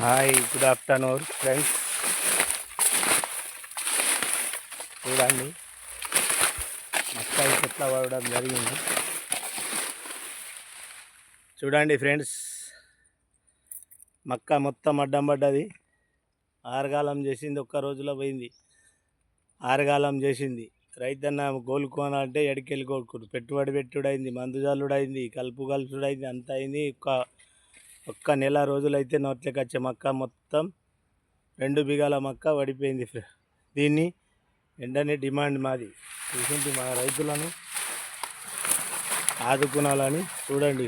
Hi, good afternoon friends. చూడండి, మక్కాయి చెట్ల పడడం జరిగింది. చూడండి ఫ్రెండ్స్, మక్క మొత్తం అడ్డం పడ్డది. ఆరుగాలం చేసింది, ఒక్క రోజులో పోయింది. ఆరుగాలం చేసింది. రైతన్న కోలుకోవాలంటే ఎడికెళ్ళి కోలుకోడు. పెట్టుబడి పెట్టుడైంది, మందు జల్లుడైంది, కలుపు కలుపుడైంది, అంత అయింది. ఒక్క నెల రోజులైతే నోట్లోకి వచ్చే మక్క మొత్తం 2 బిగాల మక్క పడిపోయింది. దీన్ని వెంటనే డిమాండ్ మాది. ఇటువంటి మా రైతులను ఆదుకునాలని. చూడండి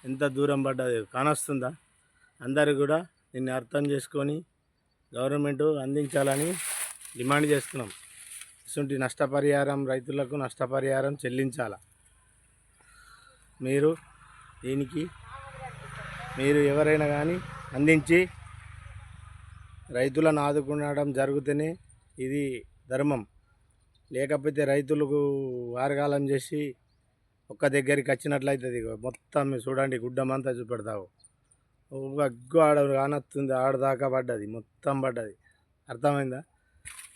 ఎంత దూరం పడ్డది కానొస్తుందా. అందరూ కూడా దీన్ని అర్థం చేసుకొని గవర్నమెంట్ అందించాలని డిమాండ్ చేస్తున్నాం. ఇటువంటి నష్టపరిహారం, రైతులకు నష్టపరిహారం చెల్లించాల. మీరు ఎవరైనా కానీ అందించి రైతులను ఆదుకునడం జరుగుతూనే ఇది ధర్మం. లేకపోతే రైతులకు వారగాలం చేసి ఒక్క దగ్గరికి వచ్చినట్లయితుంది. మొత్తం చూడండి, గుడ్డమంతా చూపెడతావు. అగ్గు ఆడ కానొస్తుంది, ఆడదాకా పడ్డది, మొత్తం పడ్డది. అర్థమైందా?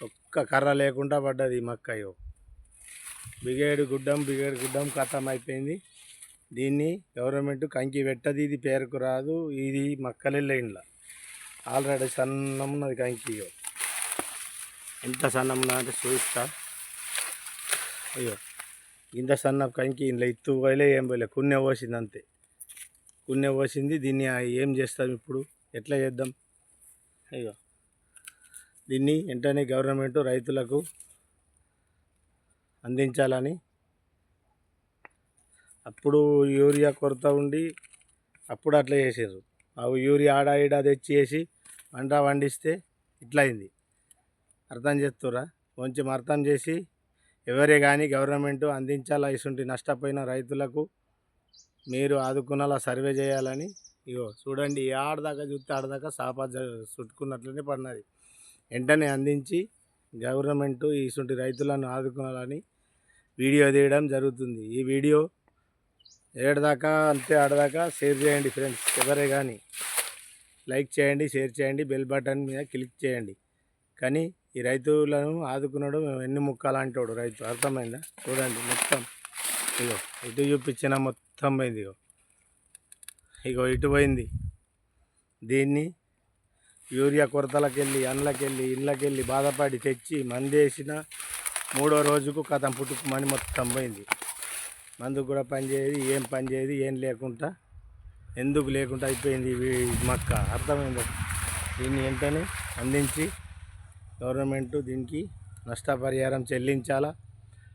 ఒక్క కర్ర లేకుండా పడ్డది మక్కయో. బిగేడు గుడ్డం ఖతం అయిపోయింది. దీన్ని గవర్నమెంట్ కంకి పెట్టది. ఇది పేరుకు రాదు. ఇది మక్కలే ఇంట్లో ఆల్రెడీ సన్నం ఉన్నది కంకి. ఎంత సన్నం ఉన్నదంటే చూస్తా. అయ్యో, ఇంత సన్న కంకి ఇంట్లో ఇత్తు పోయలే, ఏం పోయలే, కున్నె పోసింది అంతే. కున్నె పోసింది. దీన్ని ఏం చేస్తాం ఇప్పుడు? ఎట్లా చేద్దాం? అయ్యో, దీన్ని వెంటనే గవర్నమెంట్ రైతులకు అందించాలని. అప్పుడు యూరియా కొరత ఉండి అప్పుడు అట్లా చేసారు. అవి యూరియా ఆడ ఈడ తెచ్చి వేసి పంట పండిస్తే ఇట్లా అయింది. అర్థం చేస్తురా? కొంచెం అర్థం చేసి ఎవరే కానీ గవర్నమెంట్ అందించాలా. ఇటువంటి నష్టపోయిన రైతులకు మీరు ఆదుకునేలా సర్వే చేయాలని. ఇగో చూడండి, ఆడదాకా చూస్తే ఆడదాకా సాపా చుట్టుకున్నట్లనే పడినది. వెంటనే అందించి గవర్నమెంట్ ఇటువంటి రైతులను ఆదుకోవాలని వీడియో తీయడం జరుగుతుంది. ఈ వీడియో ఏడదాకా అంతే, ఆడదాకా షేర్ చేయండి ఫ్రెండ్స్. ఎవరే కానీ లైక్ చేయండి, షేర్ చేయండి, బెల్ బటన్ మీద క్లిక్ చేయండి. కానీ ఈ రైతులను ఆదుకున్నాడు ఎన్ని ముక్కాలంటాడు రైతు. అర్థమైందా? చూడండి మొత్తం. ఇగో ఇటు చూపించిన మొత్తం పోయింది. ఇగో ఇటు పోయింది. దీన్ని యూరియా కొరతలకు వెళ్ళి ఇండ్లకెళ్ళి బాధపడి తెచ్చి మందేసిన 3వ రోజుకు కథం పుట్టుకుమని మొత్తం పోయింది. మందు కూడా పనిచేయదు, ఏం లేకుండా ఎందుకు లేకుండా అయిపోయింది మక్క. అర్థమైంది? దీన్ని వెంటనే అందించి గవర్నమెంట్ దీనికి నష్టపరిహారం చెల్లించాలా.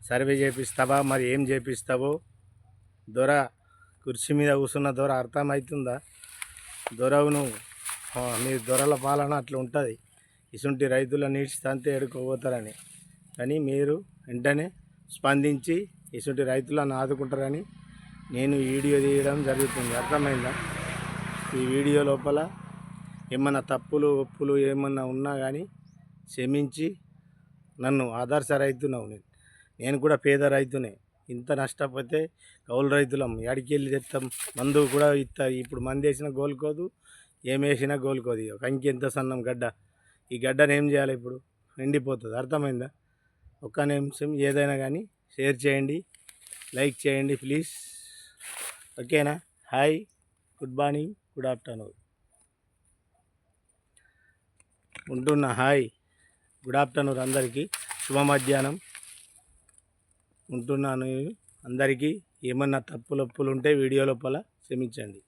సర్వే చేపిస్తావా? మరి ఏం చేపిస్తావో దొర కుర్చీ మీద కూర్చున్న దొర అర్థమవుతుందా? దొరవును మీ దొరల పాలన అట్లా ఉంటుంది. ఇటువంటి రైతుల నీడ్స్తంతే ఎడుకోపోతారని. కానీ మీరు వెంటనే స్పందించి ఇటువంటి రైతులను ఆదుకుంటారని నేను వీడియో తీయడం జరుగుతుంది. అర్థమైందా? ఈ వీడియో లోపల ఏమన్నా తప్పులు ఒప్పులు ఏమన్నా ఉన్నా కానీ క్షమించి నన్ను ఆదర్శ రైతునవు. నేను కూడా పేద రైతునే. ఇంత నష్టపోతే కౌలు రైతులం ఎడికెళ్ళి తెస్తాం. మందు కూడా ఇస్తారు. ఇప్పుడు మందు వేసినా గోలుకోదు, ఏమేసినా గోలుకోదు. కంకి ఎంత సన్నం గడ్డ. ఈ గడ్డను ఏం చేయాలి? ఇప్పుడు ఎండిపోతుంది. అర్థమైందా? ఒక్క నిమిషం ఏదైనా కానీ షేర్ చేయండి, లైక్ చేయండి ప్లీజ్. ఓకేనా? Hi, good morning, good afternoon ఉంటున్నా. హాయ్, గుడ్ ఆఫ్టర్నూన్ అందరికీ. శుభ మధ్యాహ్నం ఉంటున్నాను. అందరికీ ఏమన్నా తప్పులు ఒప్పులు ఉంటే వీడియో లోపల క్షమించండి.